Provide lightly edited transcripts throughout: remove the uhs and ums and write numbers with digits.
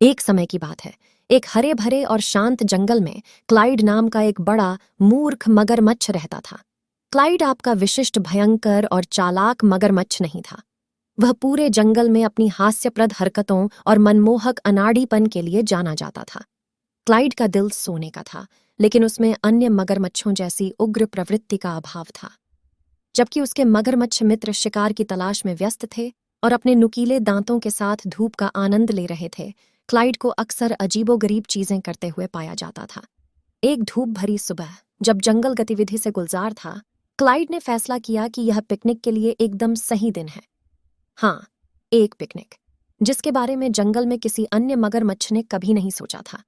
एक समय की बात है। एक हरे भरे और शांत जंगल में क्लाइड नाम का एक बड़ा मूर्ख मगरमच्छ रहता था। क्लाइड आपका विशिष्ट भयंकर और चालाक मगरमच्छ नहीं था। वह पूरे जंगल में अपनी हास्यप्रद हरकतों और मनमोहक अनाड़ीपन के लिए जाना जाता था। क्लाइड का दिल सोने का था, लेकिन उसमें अन्य मगरमच्छों जैसी उग्र प्रवृत्ति का अभाव था। जबकि उसके मगरमच्छ मित्र शिकार की तलाश में व्यस्त थे और अपने नुकीले दांतों के साथ धूप का आनंद ले रहे थे, क्लाइड को अक्सर अजीबोगरीब चीजें करते हुए पाया जाता था। एक धूप भरी सुबह, जब जंगल गतिविधि से गुलजार था, क्लाइड ने फैसला किया कि यह पिकनिक के लिए एकदम सही दिन है। हाँ, एक पिकनिक जिसके बारे में जंगल में किसी अन्य मगरमच्छ ने कभी नहीं सोचा था।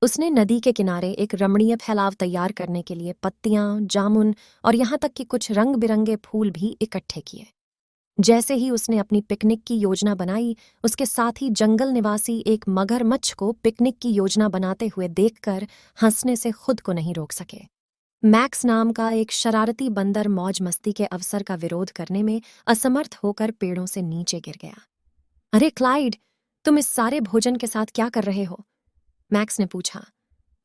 उसने नदी के किनारे एक रमणीय फैलाव तैयार करने के लिए पत्तियां, जामुन और यहाँ तक कि कुछ रंग बिरंगे फूल भी इकट्ठे किए। जैसे ही उसने अपनी पिकनिक की योजना बनाई, उसके साथी जंगल निवासी एक मगरमच्छ को पिकनिक की योजना बनाते हुए देखकर हंसने से खुद को नहीं रोक सके। मैक्स नाम का एक शरारती बंदर मौज मस्ती के अवसर का विरोध करने में असमर्थ होकर पेड़ों से नीचे गिर गया। अरे क्लाइड, तुम इस सारे भोजन के साथ क्या कर रहे हो? मैक्स ने पूछा।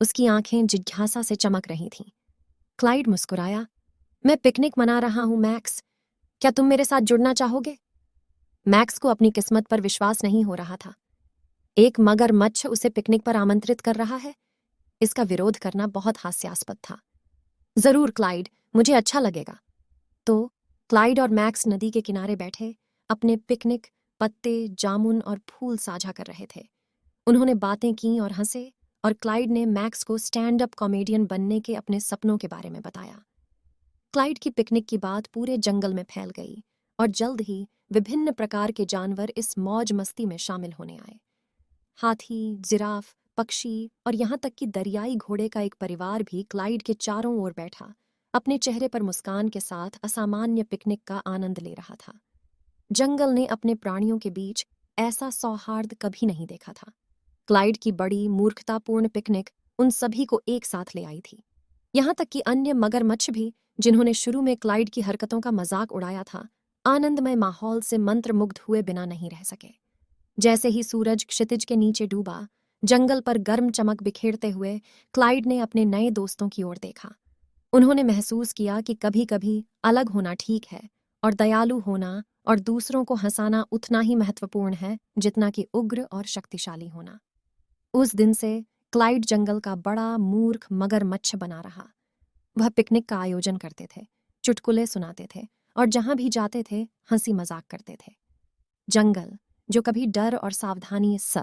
उसकी आंखें जिज्ञासा से चमक रही थीं। क्लाइड मुस्कुराया। मैं पिकनिक मना रहा हूं मैक्स, क्या तुम मेरे साथ जुड़ना चाहोगे? मैक्स को अपनी किस्मत पर विश्वास नहीं हो रहा था। एक मगरमच्छ उसे पिकनिक पर आमंत्रित कर रहा है। इसका विरोध करना बहुत हास्यास्पद था। जरूर क्लाइड, मुझे अच्छा लगेगा। तो क्लाइड और मैक्स नदी के किनारे बैठे अपने पिकनिक पत्ते, जामुन और फूल साझा कर रहे थे। उन्होंने बातें की और हंसे, और क्लाइड ने मैक्स को स्टैंड अप कॉमेडियन बनने के अपने सपनों के बारे में बताया। क्लाइड की पिकनिक की बात पूरे जंगल में फैल गई, और जल्द ही विभिन्न प्रकार के जानवर इस मौज मस्ती में शामिल होने आए। हाथी, जिराफ, पक्षी और यहाँ तक कि दरियाई घोड़े का एक परिवार भी क्लाइड के चारों ओर बैठा अपने चेहरे पर मुस्कान के साथ असामान्य पिकनिक का आनंद ले रहा था। जंगल ने अपने प्राणियों के बीच ऐसा सौहार्द कभी नहीं देखा था। क्लाइड की बड़ी मूर्खतापूर्ण पिकनिक उन सभी को एक साथ ले आई थी। यहाँ तक कि अन्य मगरमच्छ भी, जिन्होंने शुरू में क्लाइड की हरकतों का मजाक उड़ाया था, आनंदमय माहौल से मंत्रमुग्ध हुए बिना नहीं रह सके। जैसे ही सूरज क्षितिज के नीचे डूबा, जंगल पर गर्म चमक बिखेरते हुए क्लाइड ने अपने नए दोस्तों की ओर देखा। उन्होंने महसूस किया कि कभी-कभी अलग होना ठीक है, और दयालु होना और दूसरों को हंसाना उतना ही महत्वपूर्ण है जितना कि उग्र और शक्तिशाली होना। उस दिन से क्लाइड जंगल का बड़ा मूर्ख मगरमच्छ बना रहा। वह पिकनिक का आयोजन करते थे, चुटकुले सुनाते थे, और जहां भी जाते थे हंसी मजाक करते थे। जंगल, जो कभी डर और सावधानी स